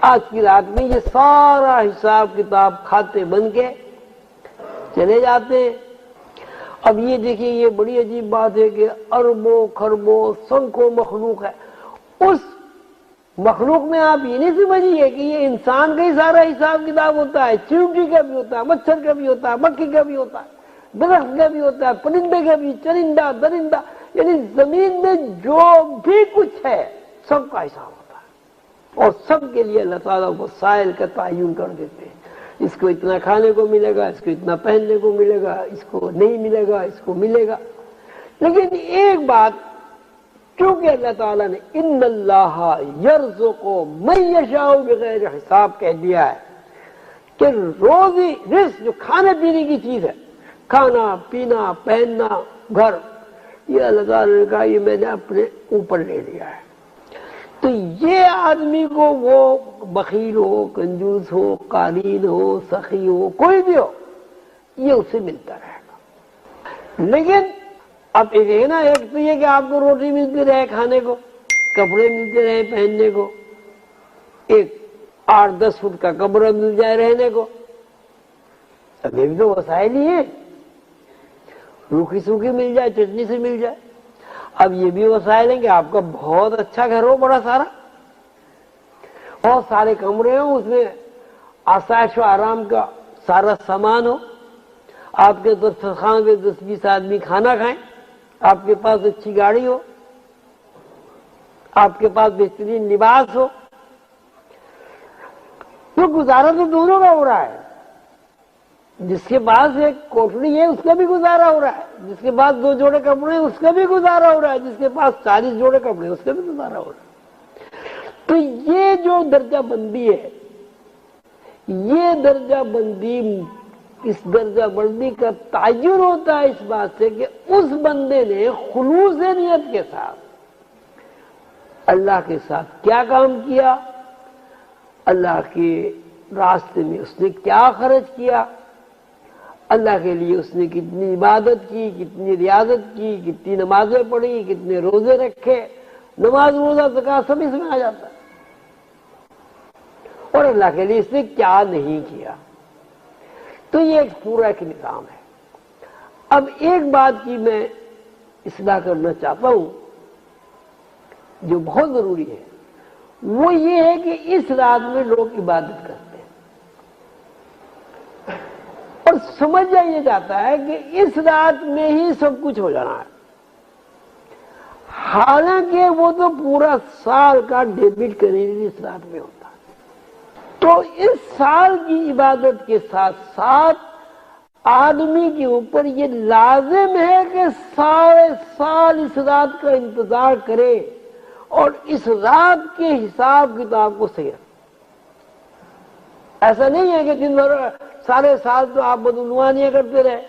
آج کی رات میں یہ سارا حساب کتاب کھاتے بن کے چلے جاتے ہیں۔ اب یہ دیکھیے، یہ بڑی عجیب بات ہے کہ اربوں خربوں سنکھوں مخلوق ہے، اس مخلوق میں آپ یہ نہیں سمجھیے کہ یہ انسان کا ہی سارا حساب کتاب ہوتا ہے، چیونٹی کا بھی ہوتا ہے، مچھر کا بھی ہوتا ہے، مکھی کا بھی ہوتا ہے، درخت کا بھی ہوتا ہے، پرندے کا بھی، چرندہ درندہ، یعنی زمین میں جو بھی کچھ ہے سب کا حساب ہوتا ہے، اور سب کے لیے اللہ تعالیٰ وسائل کا تعین کر دیتے ہیں۔ اس کو اتنا کھانے کو ملے گا، اس کو اتنا پہننے کو ملے گا، اس کو نہیں ملے گا، اس کو ملے گا۔ لیکن ایک بات، کیونکہ اللہ تعالیٰ نے ان اللہ یرزق من یشاء بغیر حساب کہہ دیا ہے کہ روزی رزق جو کھانے پینے کی چیز ہے، کھانا پینا پہننا گھر، یہ اللہ تعالیٰ نے کہا یہ میں نے اپنے اوپر لے لیا ہے۔ تو یہ آدمی کو وہ بخیل ہو، کنجوس ہو، قارین ہو، سخی ہو، کوئی بھی ہو، یہ اسے ملتا رہے گا۔ لیکن اب یہ نا، ایک تو یہ کہ آپ کو روٹی ملتی رہے کھانے کو، کپڑے ملتے رہے پہننے کو، ایک 8-10 فٹ کا کمرہ مل جائے رہنے کو، اب یہ بھی تو وسائل ہی ہیں، روکھی سوکھی مل جائے، چٹنی سے مل جائے۔ اب یہ بھی وسائل ہیں کہ آپ کا بہت اچھا گھر ہو، بڑا سارا، بہت سارے کمرے ہوں، اس میں آسائش و آرام کا سارا سامان ہو، آپ کے دسترخوان پہ 10-20 آدمی کھانا کھائیں، آپ کے پاس اچھی گاڑی ہو، آپ کے پاس بہترین لباس ہو، تو گزارا تو دونوں کا ہو رہا ہے۔ جس کے پاس ایک کوٹڑی ہے اس کا بھی گزارا ہو رہا ہے، جس کے پاس 2 جوڑے کپڑے ہیں اس کا بھی گزارا ہو رہا ہے، جس کے پاس 40 جوڑے کپڑے ہیں اس کا بھی گزارا ہو رہا ہے۔ تو یہ جو درجہ بندی ہے، یہ درجہ بندی، اس درجہ بندی کا تعین ہوتا ہے اس بات سے کہ اس بندے نے خلوص نیت کے ساتھ اللہ کے ساتھ کیا کام کیا، اللہ کے راستے میں اس نے کیا خرچ کیا، اللہ کے لیے اس نے کتنی عبادت کی، کتنی ریاضت کی، کتنی نمازیں پڑھی، کتنے روزے رکھے، نماز روزہ زکوٰۃ سب اس میں آ جاتا ہے، اور اللہ کے لیے اس نے کیا نہیں کیا۔ تو یہ ایک پورا ایک نظام ہے۔ اب ایک بات کی میں اصلاح کرنا چاہتا ہوں جو بہت ضروری ہے، وہ یہ ہے کہ اس رات میں لوگ عبادت کرتے ہیں اور سمجھا یہ جاتا ہے کہ اس رات میں ہی سب کچھ ہو جانا ہے، حالانکہ وہ تو پورا سال کا ڈیبٹ کریڈٹ اس رات میں ہوتا ہے۔ تو اس سال کی عبادت کے ساتھ ساتھ آدمی کے اوپر یہ لازم ہے کہ سارے سال اس رات کا انتظار کرے اور اس رات کے حساب کتاب کو صحیح رکھے۔ ایسا نہیں ہے کہ دن بھر سارے سال تو آپ بدعنوانیاں کرتے رہے،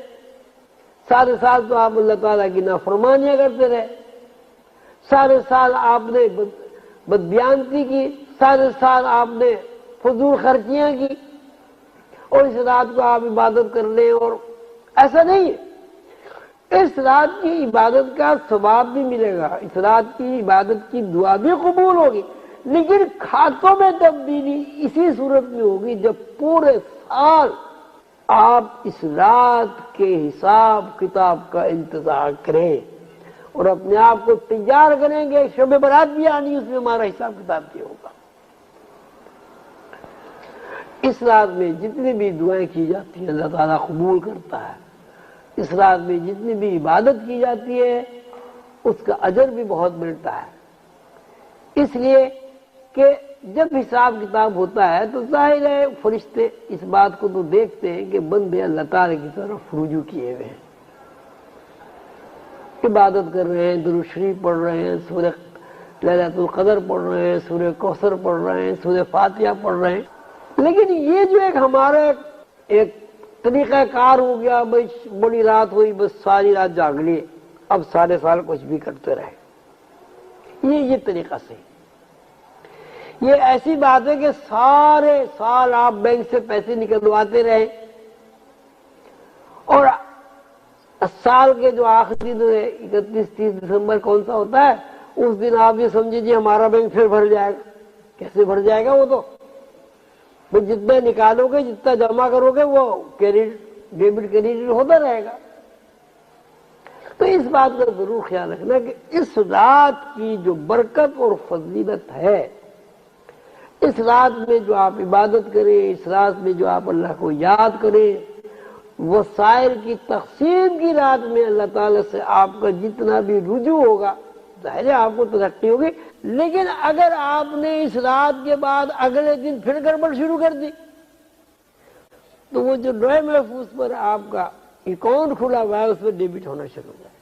سارے سال تو آپ اللہ تعالیٰ کی نافرمانیاں کرتے رہے، سارے سال آپ نے بدبیانتی کی، سارے سال آپ نے فضول خرچیاں کی، اور اس رات کو آپ عبادت کر لیں، اور ایسا نہیں ہے۔ اس رات کی عبادت کا ثواب بھی ملے گا، اس رات کی عبادت کی دعا بھی قبول ہوگی، لیکن کھاتوں میں تبدیلی اسی صورت میں ہوگی جب پورے سال آپ اس رات کے حساب کتاب کا انتظار کریں اور اپنے آپ کو تیار کریں گے، شب برات بھی آنی، اس میں ہمارا حساب کتاب کیا ہوگا۔ اس رات میں جتنی بھی دعائیں کی جاتی ہیں اللہ تعالیٰ قبول کرتا ہے، اس رات میں جتنی بھی عبادت کی جاتی ہے اس کا اجر بھی بہت ملتا ہے، اس لیے کہ جب حساب کتاب ہوتا ہے تو ظاہر ہے فرشتے اس بات کو تو دیکھتے ہیں کہ بندے اللہ تعالیٰ کی طرف رجوع کیے ہوئے ہیں، عبادت کر رہے ہیں، درود شریف پڑھ رہے ہیں، سورہ لیلۃ القدر پڑھ رہے ہیں، سورہ کوثر پڑھ رہے ہیں، سورہ فاتحہ پڑھ رہے ہیں۔ لیکن یہ جو ہمارا ایک طریقہ کار ہو گیا، بھائی بڑی رات ہوئی بس ساری رات جاگ لیے، اب سارے سال کچھ بھی کرتے رہے، یہ طریقہ سے، یہ ایسی بات ہے کہ سارے سال آپ بینک سے پیسے نکلواتے رہے اور سال کے جو آخری دن ہے 31-30 دسمبر کون سا ہوتا ہے، اس دن آپ یہ سمجھیے ہمارا بینک پھر بھر جائے گا۔ کیسے بھر جائے گا؟ وہ تو وہ جتنا نکالو گے جتنا جمع کرو گے وہ ڈیبٹ کریڈٹ ہوتا رہے گا. تو اس بات کا ضرور خیال رکھنا کہ اس رات کی جو برکت اور فضیلت ہے، اس رات میں جو آپ عبادت کریں، اس رات میں جو آپ اللہ کو یاد کریں، وسائل کی تقسیم کی رات میں اللہ تعالیٰ سے آپ کا جتنا بھی رجوع ہوگا، ظاہر ہے آپ کو ترقی ہوگی. لیکن اگر آپ نے اس رات کے بعد اگلے دن پھر گڑبڑ شروع کر دی تو وہ جو لوہے محفوظ پر آپ کا اکاؤنٹ کھلا ہوا ہے اس میں ڈیبٹ ہونا شروع ہو جائے.